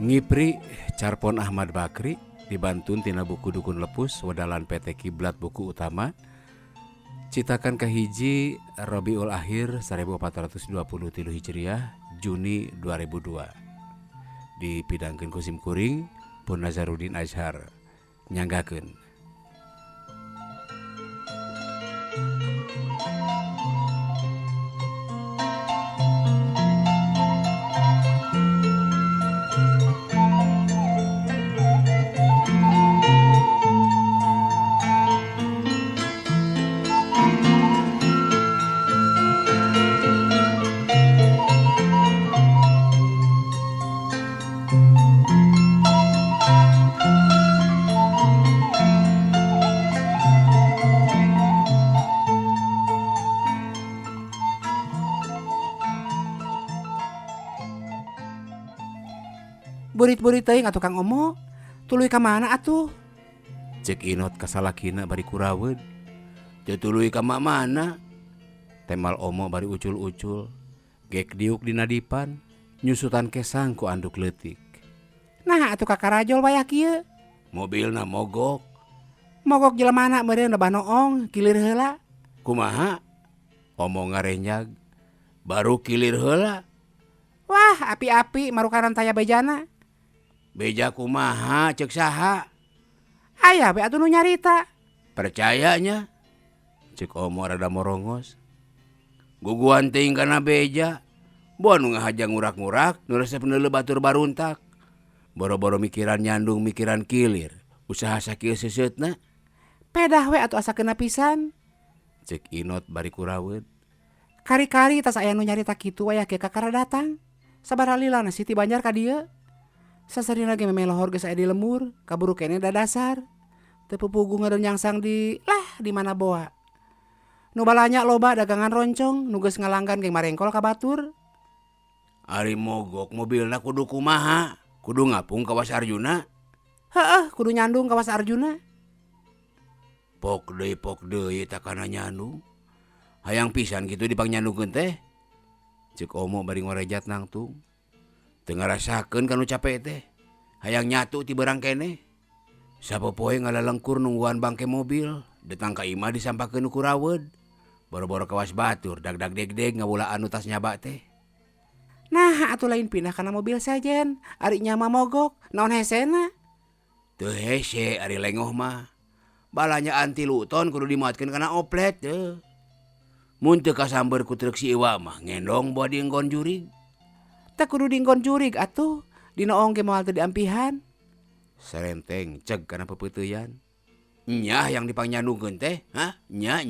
Ngipri Carpon Ahmad Bakri dibantun tina buku Dukun Lepus Wedalan PT Kiblat buku utama citakan kahiji Rabiul Akhir 1423 Hijriah Juni 2002 dipidangkeun ku Sim Kuring Pun Nazarudin Azhar nyanggakeun. Burit-burit teuing atuh Kang Omo. Tuluy ka mana atuh? Cek Inot kasalakina bari kurawed. Teu tuluy ka mana? Temal Omo bari ucul-ucul. Gek diuk dina dipan, nyusutan kesang ku anduk leutik. Nah atuh ka karajol bayak kieu. Mobilna mogok. Mogok jelemana meureun lebah noong, kilir heula. Kumaha? Omo ngarenyag. Baru kilir heula. Wah, api-api marukaran taya bejana. Beja kumaha cek saha? Aya we atuh nu nyarita. Percayanya? Cek Omo rada morongos. Guguan teuing kana beja. Boa nu ngahajang ngurak-ngurak, nu resep neuleuh batur baruntak. Boro-boro mikiran nyandung mikiran kilir. Usaha sakieu seuseutna. Pedah we atuh asa kena pisan. Cek Inot bari kurawed. Kari-kari tas aya nu nyarita kitu wayah ge kakara datang. Sabaralilana Siti Banjar ka dieu. Sasarina ge memelohor geus aya di lemur, kaburu keneh dadasar. Teu pupugu ngeureun nyangsang di mana boa. Nu balanya loba dagangan roncong, nu geus ngalanggan ge marengkol ka batur. Ari mogok mobilna kudu kumaha? Kudu ngapung ka Was Arjuna? Heeh, kudu nyandung ka Was Arjuna. Pok deui tak kana nyandung. Hayang pisan kitu dipangnyandungkeun teh. Cek Omo bari ngorejat nangtung. Teu ngarasakeun kanu capek teh. Hayang nyatu ti beurang keneh. Sapopoe ngalalengkur nungguan bangke mobil. Datang ka imah disampakeun ku rawed. Boro-boro kawas batur dagdag degdeg ngawulaan nu tas nyaba teh. Nah, atuh lain pindah kana mobil sajen. Ari nya mah mogok, naon hesena? Teu hese ari lengoh mah. Balanya anti luton kudu dimuatkeun kana oplet teu. Mun teu kasamber ku truk si Iwa mah ngendong bawa dienggon jurig. Teu kudu dinggon jurig atuh. Dina ong ge moal teu diampihan. Serenteng ceg kana pepeuteuyan. Nyah yang dipangnyanungkeun teh, hah? Nya.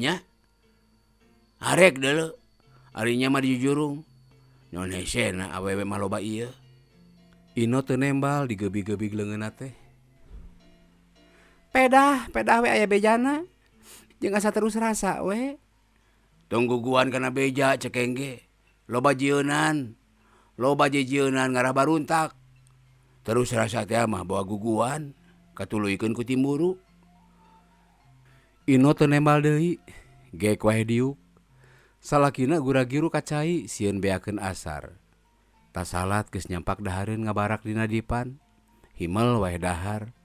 Arek deuleu. Ari nya mah dijujurung. Non hesena awewe mah loba ieu. Inot teu nembal digebig-gebig leungeunna teh. Pedah we aya bejana. Jeung asa terus rasa we. Tungguguan kana beja cekeng ge. Loba jieunan ngarah baruntak. Terus rasa teh mah bawa guguan, katuluykeun ku timburu. Inot teu nembal deui, gek wae diuk. Salakina gura-giru kacai sieun beakeun asar. Tas salat geus nyampak dahareun ngabarak dina dipan. Himel wae dahar,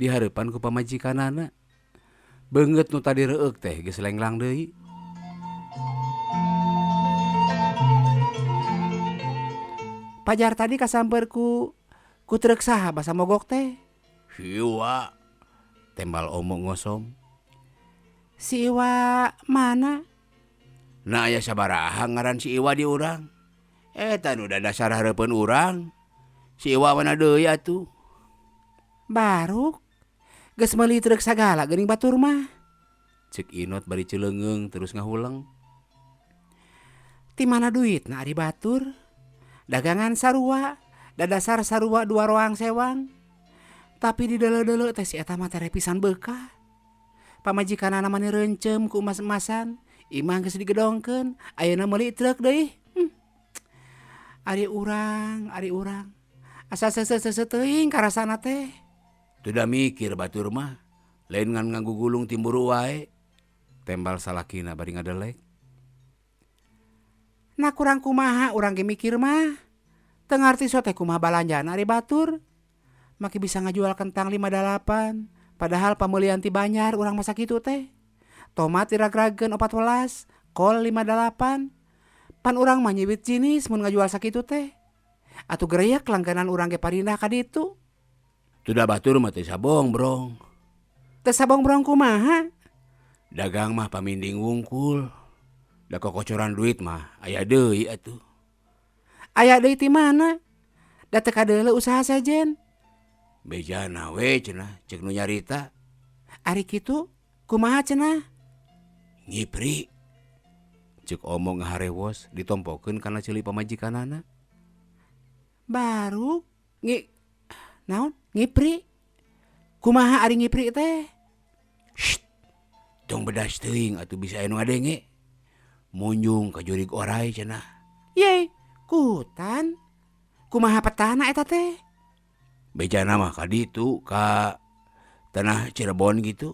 dihareupan ku pamajikanana. Beungeut nu tadi reueuk teh geus lenglang deui. Pajar tadi kasamper ku truk saha basa mogok teh? Hiwa, tembal Omo ngosom. Si Iwa mana? Na aya sabaraha ngaran si Iwa di urang. Eta nu da dasar hareupeun urang. Si Iwa mana deui atuh. Baruk, geus meuli trek sagala geuning batur mah. Cek Inot bari cileungeung terus ngahuleng. Ti mana duitna ari batur? Dagangan sarua, da dasar sarua 2 roang sewang. Tapi di deuleu-deuleu teh si eta mah tere pisan beukah. Pamajikanana mani reuncem ku emas-emasan, imah geus digedongkeun, ayeuna meuli trek deui. Ari urang. Asa seuseuh teuing karasana teh. Teu da mikir batur mah. Lain ngan nganggo gulung timburu wae. Tembal salakina bari ngadelek. Nah kurang kumaha urang ge mikir mah. Teu ngarti so teh kumaha balanjana ari batur. Maki bisa ngajual kentang 58. Padahal pamulian ti Banjar urang masa kitu teh. Tomat dirag-ragkeun 14, kol 58. Pan urang mah nyiwit jinis mun ngajual sakitu teh. Atuh gereyak langganan urang ge parindah ka ditu. Teu da batur mah teu sabong, Brong. Teu sabong brong kumaha? Dagang mah paminding wungkul. Da kokocoran duit mah aya deui atuh. Aya deui ti mana? Da teu kadeuleu usaha sejen. Bejana we cenah cek nu nyarita. Ari kitu kumaha cenah? Ngipri. Cek omong ngaharewos ditompokeun kana ceuli pamajikanana. Baru naon? Ngipri. Kumaha ari ngipri teh? Shh. Tong bedas teuing atuh bisa anu ngadenge. Munjung ka jurig orai cenah. Ye, kutan. Kumaha petana eta teh? Bejana mah ka ditu ka tanah Cirebon gitu.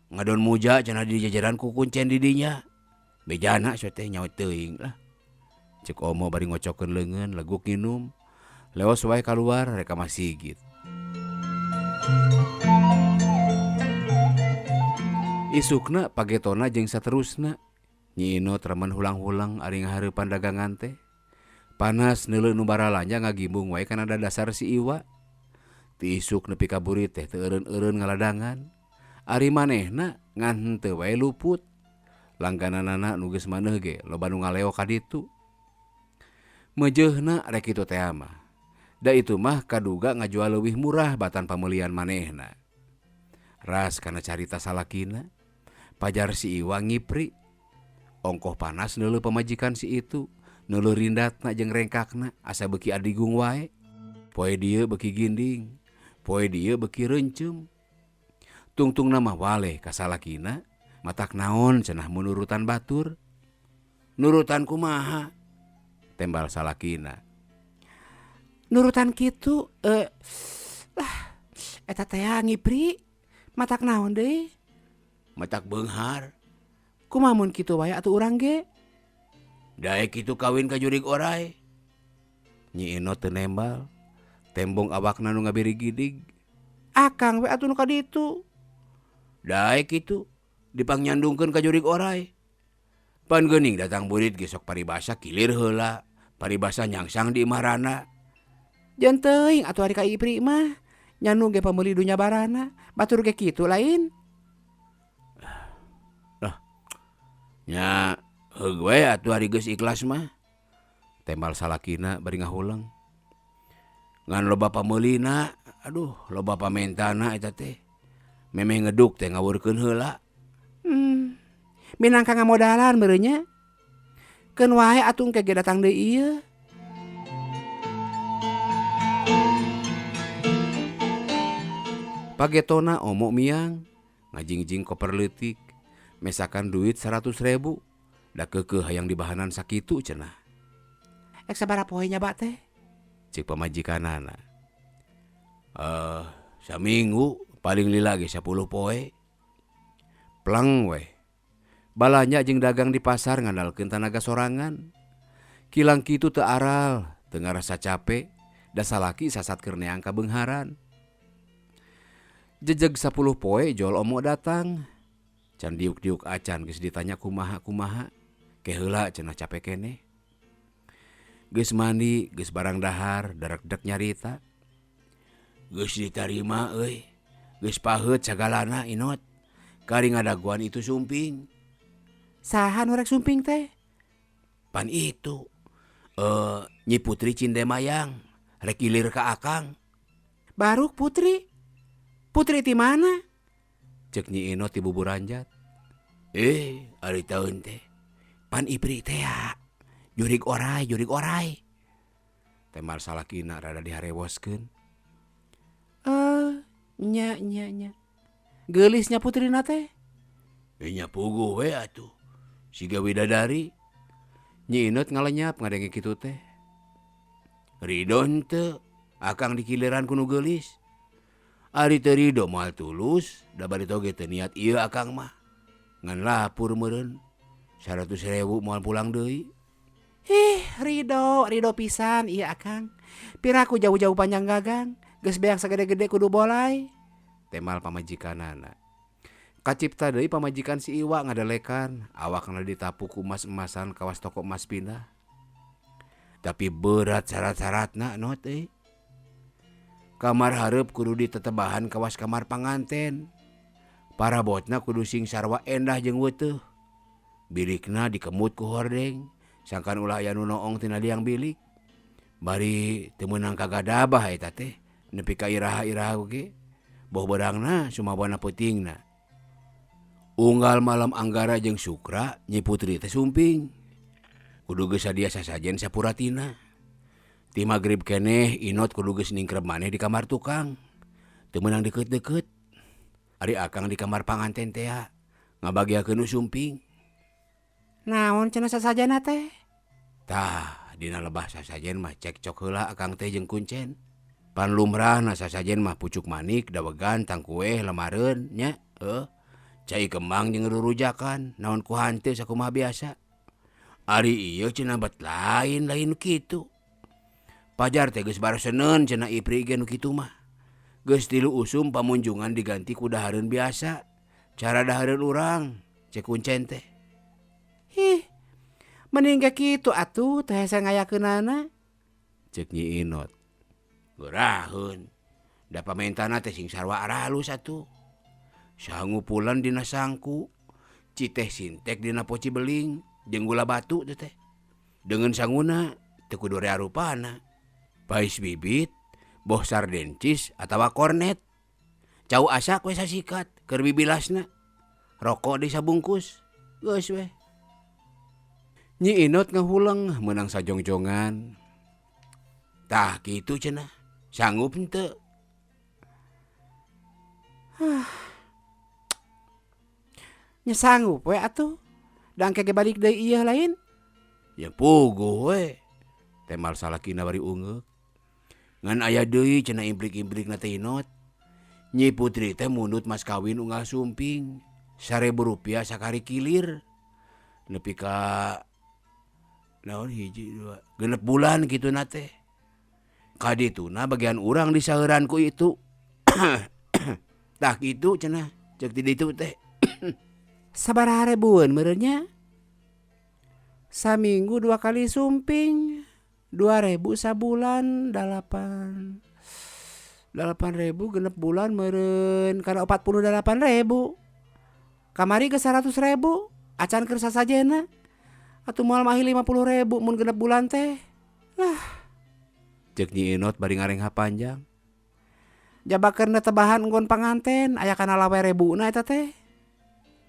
Ngadon muja cenah di jajaran ku kuncen di dinya. Bejana so teh nyawa teuing lah. Cek omo bari ngocokeun leungeun leguk nginum. Leos wae kaluar rek ka masjid. Isukna pagetona jeung saterusna. Nyi Inot remen hulang-hulang ari ngahareupan dagangan teh. Panas neuleu nu baralanja ngagimbung wae kana dasar si Iwa. Ti isuk nepi ka burit teh teu eureun-eureun ngaladangan. Ari manehna ngan henteu wae luput. Langgananana nu geus maneh ge loba nu ngaleo ka ditu. Meujeunna rek kitu teh mah. Da itu mah kaduga ngajual leuwih murah batan pamulian manehna. Ras kana carita salakina, pajar si Iwa ngipri. Ongkoh panas neuleuh pamajikan si itu, neuleuh rindatna jeung rengkakna asa beuki adigung wae. Poe dieu beuki ginding, poe dieu beuki reuncem. Tungtungna mah waleh ka salakina, matak naon cenah menurutan batur. Nurutan kumaha? Tembal salakina. Nurutan kitu eta teh ngipri. Matak naon deui? Matak beunghar. Kumaha mun kitu wae atuh urang ge? Daek kitu kawin ka jurig orai. Nyi Inot teu nembal. Tembong awakna nu ngabiri gidig. Akang we atuh nu ka ditu. Daek kitu dipangnyandungkeun ka jurig orai. Pan geuning datang burit ge sok paribasa kilir heula. Paribasa nyangsang di imarana. Jan teuing atuh ari ka ipri mah. Nyanu ge pameuli dunya barana. Batur ge kitu lain. Nya heug we atuh ari geus ikhlas mah. Tembal salakina bari ngahuleng. Ngan loba pameulina, aduh loba pamentana eta teh. Memeh ngeduk teh ngawurkeun heula. Minangka ngamodalan meureun nya. Keun wae atuh engke ge datang deui ieu. Pagetona omo miang ngajingjing koper leutik. Mesakan duit 100.000. Da keukeuh hayang dibahanan sakitu cenah. Ek sabaraha poe nya ba teh? Cik pamajikanana. Saminggu paling lila ge 10 poe. Plang we. Balanya jeung dagang di pasar ngandalkeun tanaga sorangan. Kilang kitu teu aral, teu ngarasa capek, da salaki sasat keur neang ka beungharan. Jejeg 10 poe jol omo datang. Can diuk-diuk acan geus ditanya kumaha-kumaha. Ke heula cenah capek keneh. Geus mandi, geus barang dahar, darekdek nyarita. Geus ditarima euy. Geus paheut sagalana Inot. Kari ngadaguan itu sumping. Saha nu rek sumping teh? Pan itu Nyi Putri Cindemayang rek ilir ka akang. Baruk Putri? Putri ti mana? Cek Nyi Inot ti buburanjat. Ari taun teh. Pan ipri teh ya. Jurig oray. Temal salakina rada diharewoskeun. Nya. Geulisnya Putri na teh? Nya puguh we atuh. Siga widadari. Nyi Inot ngalenyap ngadenge kitu teh. Ridho henteu akang dikiliran ku nu geulis. Ari teu ridho moal tulus, da bari toge teu niat ieu akang mah. Ngan lapur meureun 100.000 moal pulang deui. Ridho pisan iya akang. Piraku jauh-jauh panjang gagang, geus beak sagede-gede kudu bolai. Temal pamajikanana. Kacipta deui pamajikan si Iwa ngadelekan awakna ditapu ku emas-emasan kawas toko emas pindah. Tapi berat syarat-syaratna not Kamar hareup kudu ditetebahan kawas kamar panganten. Parabotna kudu sing sarwa endah jeung weuteuh. Bilikna dikemut ku hordeng, sangkan ulah aya nu noong tina liang bilik. Bari teu meunang kagadabah eta teh, nepi ka iraha-iraha oge. Boh bedangna sumabana peutingna. Unggal malam Anggara jeung Sukra, Nyi Putri teh sumping. Kudu geus sadia sasajen sapuratina. Ti magrib keneh Inot kudu geus ningkrep maneh di kamar tukang. Teu meunang deukeut-deukeut. Ari akang di kamar panganten teh ngabagiakeun nu sumping. Naon cenah sasajana teh? Tah, dina lebah sasajen mah cekcok heula akang teh jeung kuncen. Pan lumrahna sasajen mah pucuk manik, dawegan, tangkueh, lemareun nya. Cai kembang jeung rurujakan, naon ku hanteu sakumaha biasa. Ari ieu cenah bet lain kitu. Pajar teh geus baroseneun cenah ipri ge nu kitu mah. Geus 3 usum pamunjungan diganti ku dahareun biasa. Cara dahareun urang, cek kuncen teh. Mending ge kitu atuh teh hese ngayakeunana. Cek Nyi Inot. Geuraheun. Da pamentana teh sing sarwa aralus atuh. Sangupulan dina sangku, citeh sintek dina poci beling, jeung gula batu teh. Dengan sanguna teu kudu rea rupana. Pais bibit, boh sardencis atawa kornet. Cau asak we sasikat keur bibilasna. Rokok di sabungkus. Geus we. Nyi Inot ngahuleng meunang sajongjongan. Tah kitu cenah. Sanggup henteu? Nya sanggup we atuh. Dangke ge balik deui ieu lain. Ya puguh we. Temal salakina bari ungeuk. Ngan aya deui cenah implik-implikna teh Inot. Nyi Putri teh mundut mas kawin unggal sumping. Rp1.000 sakari kilir. Nepi ka naon hiji 2 genep bulan kitu na teh. Kadituna bagian urang disaheuran ku itu. Tah kitu cenah cek ti ditu teh. Sabaraha ribueun meureunnya? Saminggu 2 kali sumping. 2.000 sabulan 8.000 genep bulan meureun kana 48.000. Kamari ge 100.000 acan keur sasajena. Atuh moal mahi 50.000 mun genep bulan teh. Lah. Cek Nyi Inot bari ngarengha panjang. Jabakeun tebahan enggon panganten aya kana 20.000 eta teh.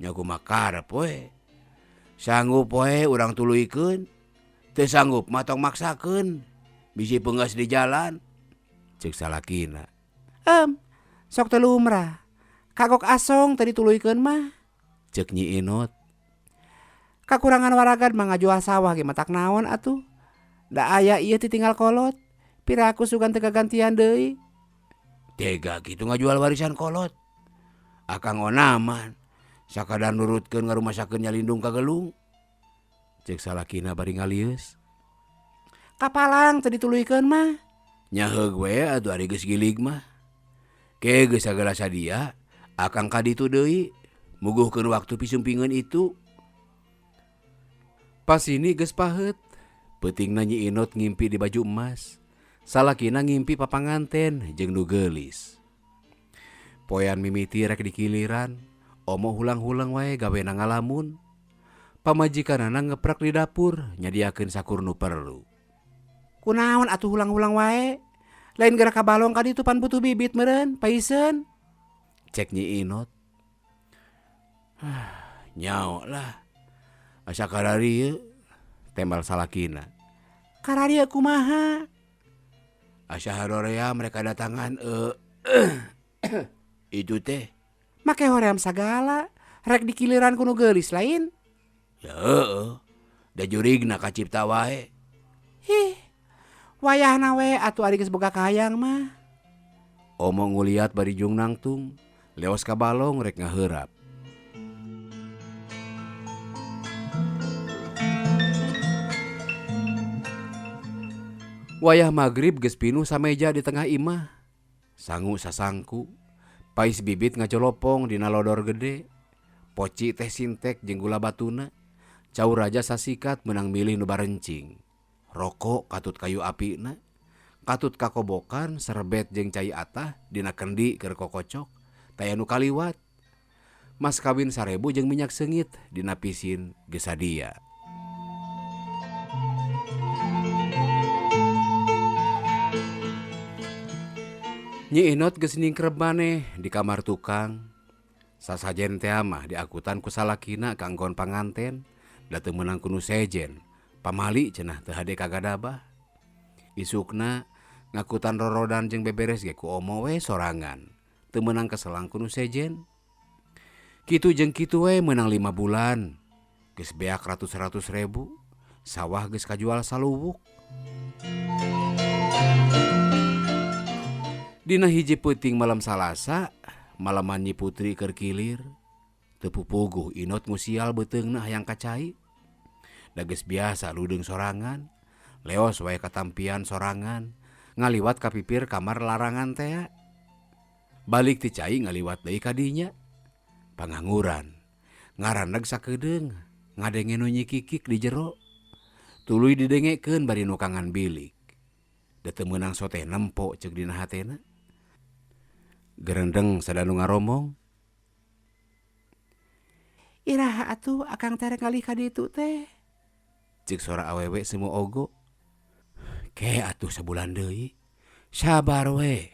Nya kumaha karep we. Sanggup we urang tuluykeun. Teu sanggup mah tong maksakeun. Bisi peungeus di jalan. Cek salakina. Sok teu lumrah. Kagok asong teu dituluykeun mah. Cek Nyi Inot. Kakurangan waragan mah ngajual sawah ge matak naon atuh. Da aya ieu ditinggal kolot. Piraku sugan teu kagantian deui. Tega kitu ngajual warisan kolot. Akang onaman. Sakadar nurutkeun ngarumasakeun nyalindung ka gelung. Cek salakina bari ngalius. Kapalang teu dituluykeun mah. Nya heug we atuh ari geus gilig mah. Ke geus sagala sadia, akang ka ditu deui muguhkeun waktu pisumpingeun itu. Pas ini geus paheut. Peutingna Nyi Inot ngimpi di baju emas. Salakina ngimpi papanganten jeung nu geulis. Poean mimiti rek dikiliran. Omo hulang-hulang wae gawena ngalamun. Pamajikanana ngeprak di dapur nyadiakeun sakur nu perlu. Kunaon atuh ulang-ulang wae. Lain gerak ka balong ka ditu pan butuh bibit meureun, paisen. Cek Nyi Inot. Nyaho lah. Asa kararieu tembal salakina. Kararieu kumaha? Asa harorea mereka datangan itu teh. Make hoream sagala. Rek dikiliran kuno geulis lain. Ya heueuh. Da jurigna kacipta wae. Hih. Wayahna we atuh ari geus boga kahayang mah. Omong nguliat bari jung nangtung. Leos ka balong rek ngaheurap. Wayah magrib geus pinuh sameja di tengah imah. Sangu sasangku. Pais bibit ngacolopong dina lodor gede. Poci teh sintek jeung gula batuna. Cau raja sasikat menang milih nu barencing. Rokok katut kayu apina. Katut kakobokan serebet jeung cai atah dina kendi keur kokocok. Taya nu kaliwat. Mas kawin 1000 jeung minyak seungit dina pisin geus sadia. Nyi Inot geus ningkreb maneh di kamar tukang. Sasajen teh mah diakutan ku salakina kanggon panganten. Da teu meunang ku nu sejen. Pamali cenah teu hade kagadabah. Isukna ngakutan rorodan jeung beberes ge ku omo we sorangan. Teu meunang keselang ku nu sejen. Kitu jeung kitu we meunang 5 bulan. Geus beak ratus-ratus ribu. Sawah geus kajual saluwuk. Dina hiji peuting malam Salasa, malaman Nyi Putri keur kilir. Teu pupuguh Inot ngusial beuteungna hayang kacai. Da geus biasa ludeung sorangan. Leos wae katampian sorangan. Ngaliwat ka pipir kamar larangan teh. Balik ti cai ngaliwat deui ka dinya. Panganguran. Ngaraneg sakedeung. Ngadenge nu nyikikik di jero. Tuluy didengekeun bari nu kangan bilik. Da teu meunang soteh nempo ceuk dina hatena. Gerendeng sadanu ngaromong. Iraha atuh akang teh rek ngalih ka ditu teh. Cik suara awewe semu ogo. Ke atuh sebulan deui. Sabar we.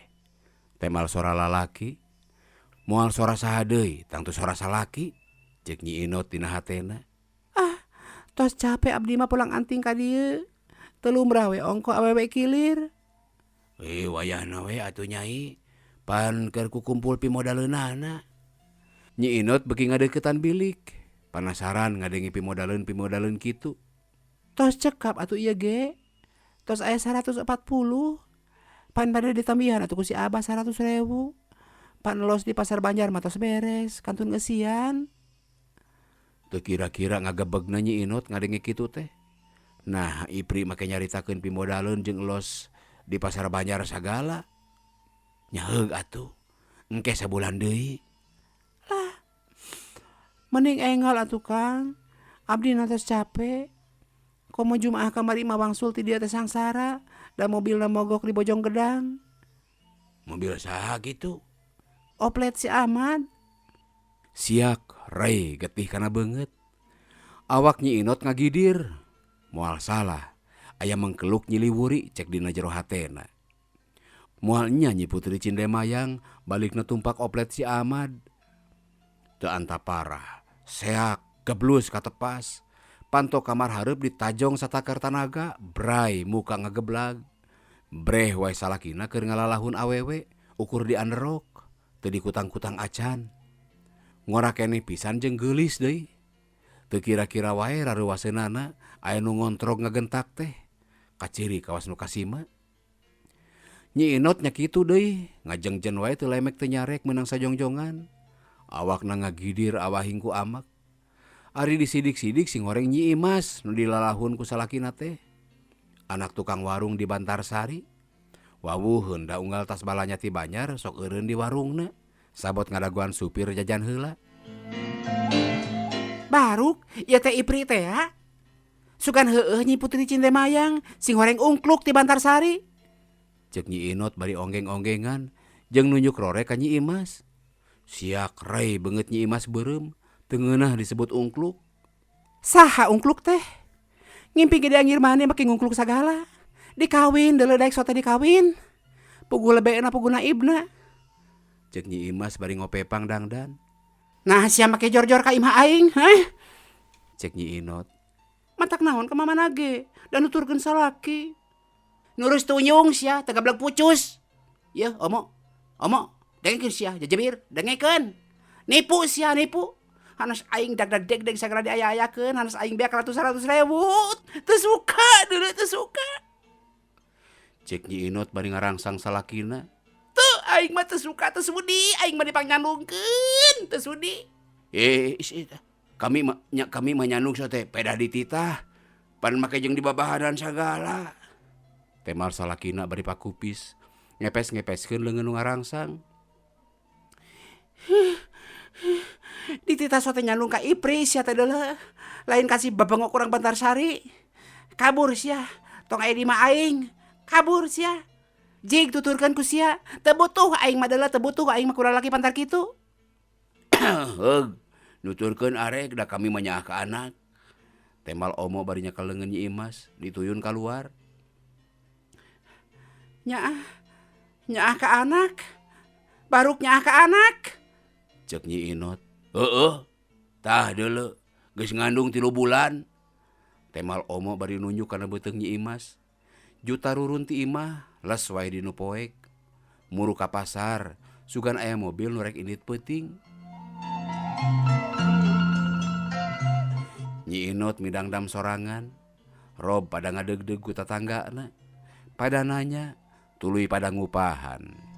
Temal suara lalaki. Moal suara saha deui tangtu suara salaki. Cek Nyi Inot dina hatena. Tos capek abdi mah pulang anting ka dieu. Teu lumrah we ongko awewe kilir. Wayahna we atuh Nyai. Pan keur kukumpul pimodaleunana. Nyi Inot beuki ngadeuketan bilik. Panasaran ngadengi pimodaleun kitu. Tos cekap atuh ieu ge. Tos aya 140. Pan bade ditambihan atuh ku si Abah 100.000. Pan los di pasar Banjar mah tos beres. Kantun eusian. Teu kira-kira ngagebegna Nyi Inot ngadengi kitu teh. Nah, Ipri make nyaritakeun pimodaleun jeung los di pasar Banjar sagala. Nyaheug atuh. Engke sabulan deui. Mending enggal atuh Kang. Abdi tos capek. Komo Jumaah kamari mah wangsul ti dieu teh sangsara. Da mobilna mogok di Bojong Gedang. Mobil saha gitu? Oplet si Ahmad. Siak rei getih kana beungeut. Awak Nyi Inot ngagidir. Moal salah. Aya mengkeluk nyiliwuri cek dina jero hatena. Moal nya Nyi Putri Cindemayang balikna tumpak oplet si Ahmad. Teu anta parah. Seak geblus katepas. Panto kamar hareup ditajong satakar tanaga. Brai muka ngageblag. Breh wae salakina keur ngalalahun awewe. Ukur di anderok. Teu dikutang-kutang acan. Ngora keneh pisan jeung geulis deui. Teu kira-kira wae rareuwaseunana aya nu ngontrog ngagentak teh. Kaciri kawas nu kasima. Nyi Inot nya kitu deui, ngajengjen wae teu lemek teu nyarek meunang sajongjongan. Awakna ngagidir awahing ku amak. Ari disidik-sidik sing goreng Nyi Imas nu dilalahun ku salakina teh. Anak tukang warung di Bantarsari. Wawuheun da unggal tas balanya ti Banjar sok eureun di warungna. Sabot ngadaguan supir jajan heula. Baruk, ieu teh Ipri teh ya. Sugan heueuh Nyi Putri Cindemayang sing goreng ungkluk ti Bantarsari. Cek Nyi Inot bari onggeng-onggengan jeung nunjuk rore ka Nyi Imas. Siak rei beungeut Nyi Imas beureum, teu ngeunah disebut ungkluk. Saha ungkluk teh? Ngimpi gede angir mana makin ngungkluk sagala. Dikawin, deledaik sote dikawin. Pugu lebeena pugu naibna. Cek Nyi Imas bari ngopepang dangdan. Nah siapa make jor-jor ka imah aing, heh? Cek Nyi Inot. Matak naon ke mama nage dan nuturkeun salaki. Nurus tunyung sia teu gablek pucus. Yeuh omo dengekeun sia jajebir dengekeun. Nipu sia nipu. Hanas aing dag deg sagala diaya-ayakeun, hanas aing beak ratus-ratus ribu. Teu suka dulu teu suka. Cek Nyi Inot bari ngarangsang salakina. Tuh aing mah teu suka teu sudi, aing mah dipangnyanungkeun teu sudi. Kami mah nyandung sote pedah dititah. Pan make jeung dibabaharan sagala. Temal salakina bari pakupis. Ngepes-ngepeskeun leungeun nu ngarangsang. Dititah sote nyandung ka Ipris sia teh deuleu. Lain kasih babengok kurang Bantar Sari. Kabur sia, tong aya di imah aing. Kabur sia. Jig tuturkeun ku sia, teu butuh aing mah deuleu teu butuh aing mah ku lalaki pantar kitu. Heug, nuturkeun arek da kami mah nyaah ka anak. Temal omo bari nyekel leungeun Nyi Imas, dituyun kaluar. Nyaah ka anak. Baruk nyaah ka anak. Cek Nyi Inot. Heueuh. Tah deuleu, geus ngandung 3 bulan. Temal omo bari nunjuk kana beuteung Nyi Imas. Juta rurun ti imah, les wae dinu poek. Muru ka pasar, sugan aya mobil nu rek indit peuting. Nyi Inot midangdam sorangan. Rob pada ngadegdeg ku tatanggana. Pada nanya, tuluy pada ngupahan.